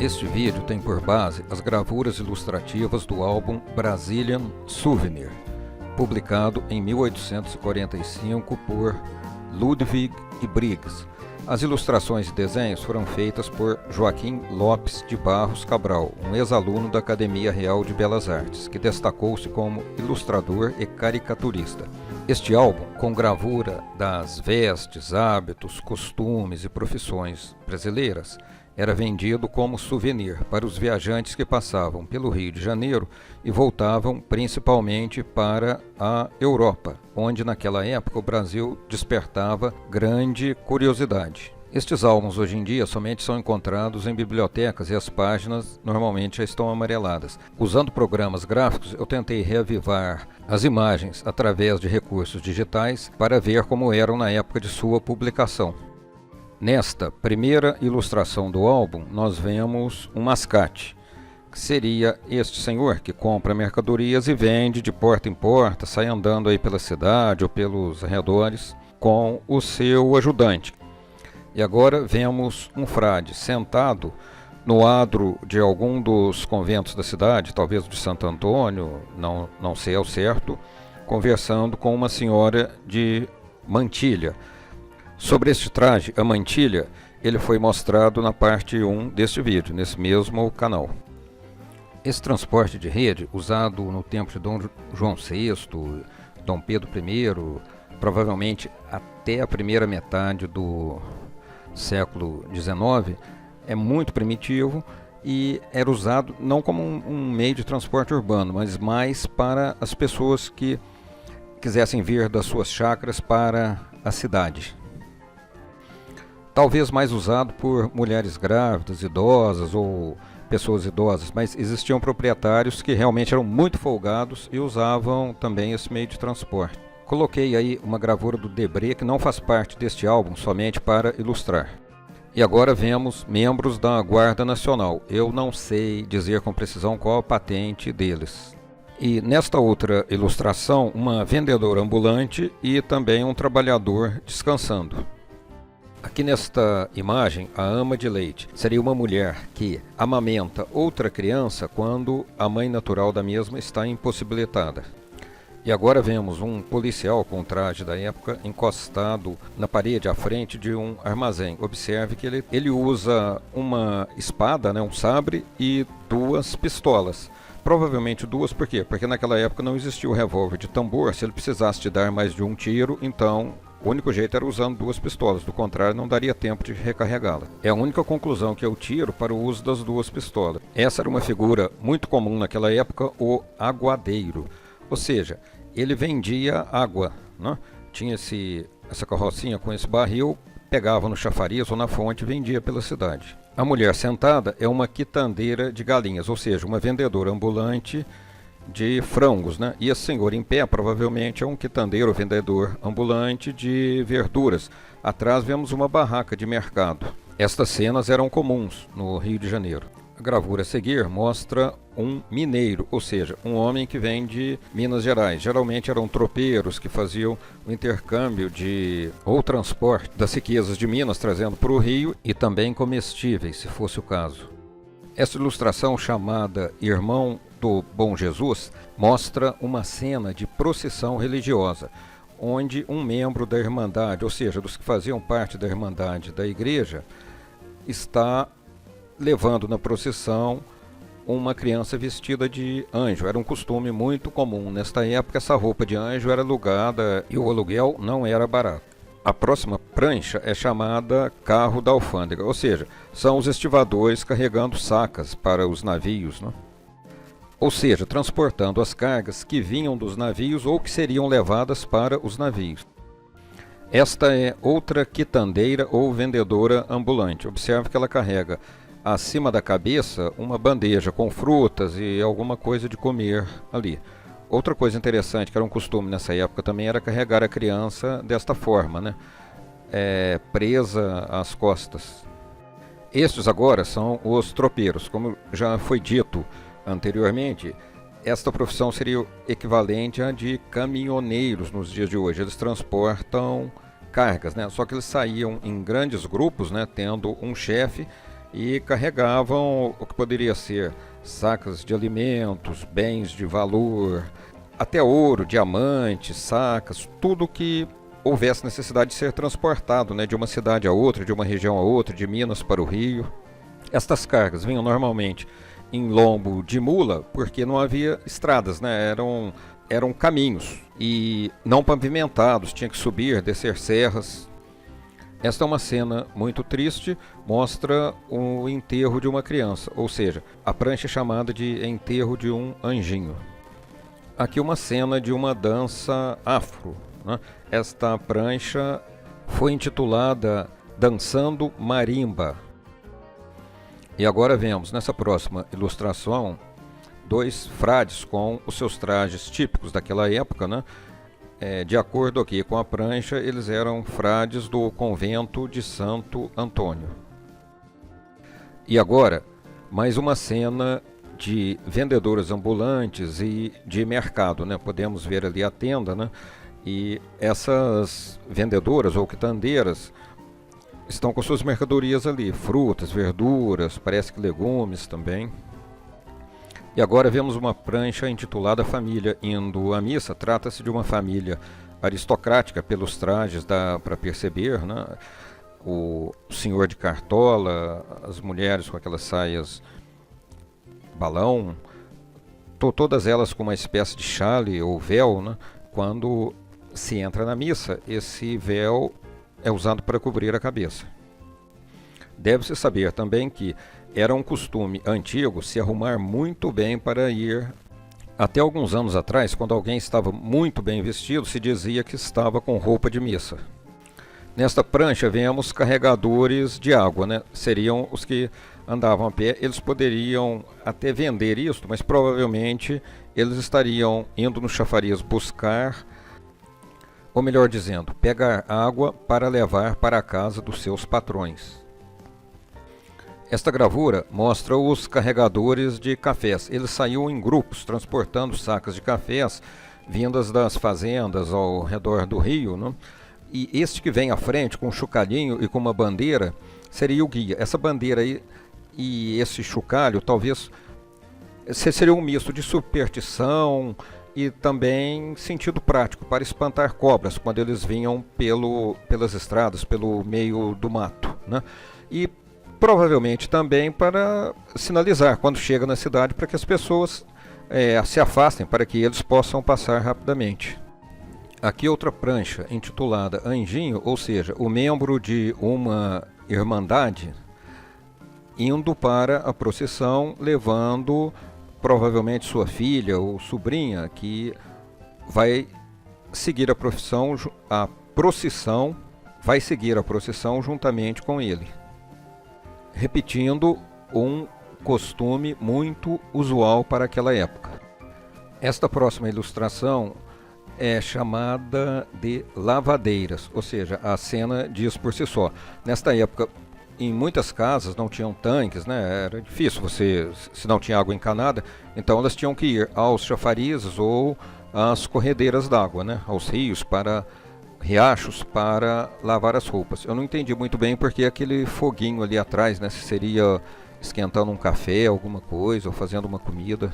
Este vídeo tem por base as gravuras ilustrativas do álbum Brazilian Souvenir, publicado em 1845 por Ludwig e Briggs. As ilustrações e desenhos foram feitas por Joaquim Lopes de Barros Cabral, um ex-aluno da Academia Real de Belas Artes, que destacou-se como ilustrador e caricaturista. Este álbum, com gravura das vestes, hábitos, costumes e profissões brasileiras, era vendido como souvenir para os viajantes que passavam pelo Rio de Janeiro e voltavam principalmente para a Europa, onde naquela época o Brasil despertava grande curiosidade. Estes álbuns hoje em dia somente são encontrados em bibliotecas e as páginas normalmente já estão amareladas. Usando programas gráficos, eu tentei reavivar as imagens através de recursos digitais para ver como eram na época de sua publicação. Nesta primeira ilustração do álbum, nós vemos um mascate, que seria este senhor que compra mercadorias e vende de porta em porta, sai andando aí pela cidade ou pelos arredores com o seu ajudante. E agora vemos um frade sentado no adro de algum dos conventos da cidade, talvez de Santo Antônio, não sei ao certo, conversando com uma senhora de mantilha. Sobre este traje, a mantilha, ele foi mostrado na parte 1 deste vídeo, nesse mesmo canal. Esse transporte de rede, usado no tempo de Dom João VI, Dom Pedro I, provavelmente até a primeira metade do século XIX, é muito primitivo e era usado não como um meio de transporte urbano, mas mais para as pessoas que quisessem vir das suas chácaras para a cidade. Talvez mais usado por mulheres grávidas, idosas ou pessoas idosas, mas existiam proprietários que realmente eram muito folgados e usavam também esse meio de transporte. Coloquei aí uma gravura do Debré que não faz parte deste álbum, somente para ilustrar. E agora vemos membros da Guarda Nacional. Eu não sei dizer com precisão qual a patente deles. E nesta outra ilustração, uma vendedora ambulante e também um trabalhador descansando. Aqui nesta imagem, a ama de leite seria uma mulher que amamenta outra criança quando a mãe natural da mesma está impossibilitada. E agora vemos um policial com traje da época encostado na parede à frente de um armazém. Observe que ele usa uma espada, um sabre e duas pistolas. Provavelmente duas, por quê? Porque naquela época não existia o revólver de tambor. Se ele precisasse de dar mais de um tiro, então o único jeito era usando duas pistolas, do contrário não daria tempo de recarregá-la. É a única conclusão que eu tiro para o uso das duas pistolas. Essa era uma figura muito comum naquela época, o aguadeiro. Ou seja, ele vendia água, né? Tinha essa carrocinha com esse barril, pegava no chafariz ou na fonte e vendia pela cidade. A mulher sentada é uma quitandeira de galinhas, ou seja, uma vendedora ambulante de frangos, né? E esse senhor em pé provavelmente é um quitandeiro, vendedor ambulante de verduras. Atrás vemos uma barraca de mercado. Estas cenas eram comuns no Rio de Janeiro. A gravura a seguir mostra um mineiro, ou seja, um homem que vem de Minas Gerais. Geralmente eram tropeiros que faziam o intercâmbio ou transporte das riquezas de Minas, trazendo para o Rio, e também comestíveis, se fosse o caso. Esta ilustração, chamada Irmão do Bom Jesus, mostra uma cena de procissão religiosa, onde um membro da Irmandade, ou seja, dos que faziam parte da Irmandade da igreja, está levando na procissão uma criança vestida de anjo. Era um costume muito comum. Nesta época, essa roupa de anjo era alugada e o aluguel não era barato. A próxima prancha é chamada carro da alfândega, ou seja, são os estivadores carregando sacas para os navios, né? Ou seja, transportando as cargas que vinham dos navios ou que seriam levadas para os navios. Esta é outra quitandeira ou vendedora ambulante. Observe que ela carrega acima da cabeça uma bandeja com frutas e alguma coisa de comer ali. Outra coisa interessante, que era um costume nessa época também, era carregar a criança desta forma, né? Presa às costas. Estes agora são os tropeiros. Como já foi dito anteriormente, esta profissão seria o equivalente à de caminhoneiros nos dias de hoje. Eles transportam cargas, né? Só que eles saíam em grandes grupos, né? Tendo um chefe e carregavam o que poderia ser sacas de alimentos, bens de valor, até ouro, diamantes, sacas, tudo que houvesse necessidade de ser transportado, né, de uma cidade a outra, de uma região a outra, de Minas para o Rio. Estas cargas vinham normalmente em lombo de mula, porque não havia estradas, né, eram caminhos e não pavimentados, tinha que subir, descer serras. Esta é uma cena muito triste, mostra o enterro de uma criança, ou seja, a prancha é chamada de enterro de um anjinho. Aqui uma cena de uma dança afro, né? Esta prancha foi intitulada Dançando Marimba. E agora vemos nessa próxima ilustração dois frades com os seus trajes típicos daquela época, né? De acordo aqui com a prancha, eles eram frades do convento de Santo Antônio. E agora, mais uma cena de vendedoras ambulantes e de mercado, né? Podemos ver ali a tenda, né? E essas vendedoras ou quitandeiras estão com suas mercadorias ali, frutas, verduras, parece que legumes também. E agora vemos uma prancha intitulada Família indo à missa. Trata-se de uma família aristocrática, pelos trajes dá para perceber, né? O senhor de cartola, as mulheres com aquelas saias balão, todas elas com uma espécie de chale ou véu, né? Quando se entra na missa, esse véu é usado para cobrir a cabeça. Deve-se saber também que era um costume antigo se arrumar muito bem para ir. Até alguns anos atrás, quando alguém estava muito bem vestido, se dizia que estava com roupa de missa. Nesta prancha vemos carregadores de água, né? Seriam os que andavam a pé. Eles poderiam até vender isto, mas provavelmente eles estariam indo no chafariz buscar, ou melhor dizendo, pegar água para levar para a casa dos seus patrões. Esta gravura mostra os carregadores de cafés. Eles saíam em grupos, transportando sacas de cafés vindas das fazendas ao redor do rio, né? E este que vem à frente com um chocalhinho e com uma bandeira seria o guia. Essa bandeira aí e esse chocalho talvez seria um misto de superstição e também sentido prático para espantar cobras quando eles vinham pelas estradas, pelo meio do mato, né? E provavelmente também para sinalizar quando chega na cidade para que as pessoas se afastem, para que eles possam passar rapidamente. Aqui outra prancha intitulada Anjinho, ou seja, o membro de uma irmandade indo para a procissão, levando provavelmente sua filha ou sobrinha, que vai seguir a procissão vai seguir a procissão juntamente com ele, repetindo um costume muito usual para aquela época. Esta próxima ilustração é chamada de lavadeiras, ou seja, a cena diz por si só. Nesta época, em muitas casas não tinham tanques, né? Era difícil se não tinha água encanada, então elas tinham que ir aos chafarizes ou às corredeiras d'água, né? Aos rios, para riachos, para lavar as roupas. Eu não entendi muito bem porque aquele foguinho ali atrás, né? Se seria esquentando um café, alguma coisa, ou fazendo uma comida.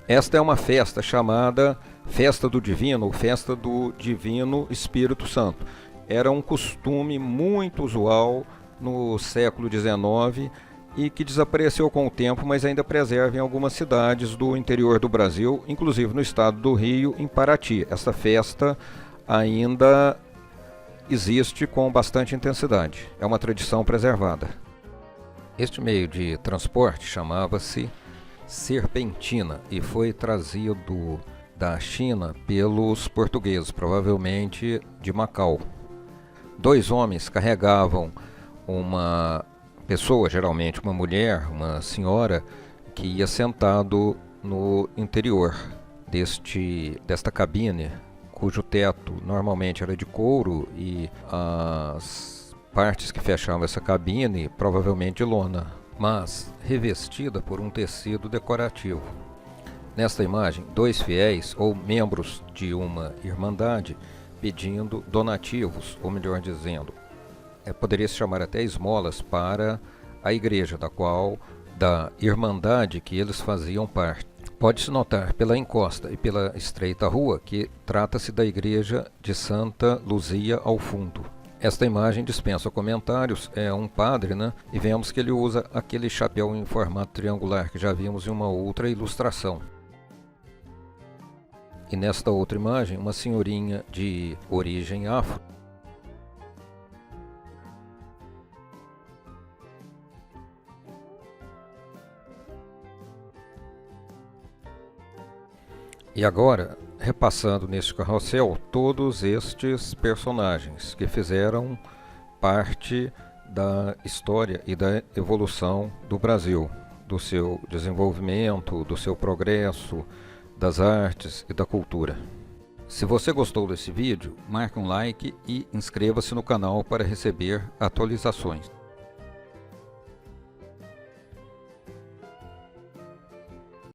Esta é uma festa chamada Festa do Divino, ou Festa do Divino Espírito Santo. Era um costume muito usual no século XIX e que desapareceu com o tempo, mas ainda preserva em algumas cidades do interior do Brasil, inclusive no estado do Rio, em Paraty. Essa festa ainda existe com bastante intensidade. É uma tradição preservada. Este meio de transporte chamava-se serpentina e foi trazido da China pelos portugueses, provavelmente de Macau. Dois homens carregavam uma pessoa, geralmente uma mulher, uma senhora, que ia sentado no interior desta cabine, cujo teto normalmente era de couro e as partes que fechavam essa cabine provavelmente de lona, mas revestida por um tecido decorativo. Nesta imagem, dois fiéis ou membros de uma irmandade pedindo donativos, ou melhor dizendo, poderia se chamar até esmolas para a igreja, da irmandade que eles faziam parte. Pode-se notar pela encosta e pela estreita rua que trata-se da igreja de Santa Luzia ao fundo. Esta imagem dispensa comentários, é um padre, né? E vemos que ele usa aquele chapéu em formato triangular que já vimos em uma outra ilustração. E nesta outra imagem, uma senhorinha de origem afro. E agora, repassando neste carrossel todos estes personagens que fizeram parte da história e da evolução do Brasil, do seu desenvolvimento, do seu progresso, das artes e da cultura. Se você gostou desse vídeo, marque um like e inscreva-se no canal para receber atualizações.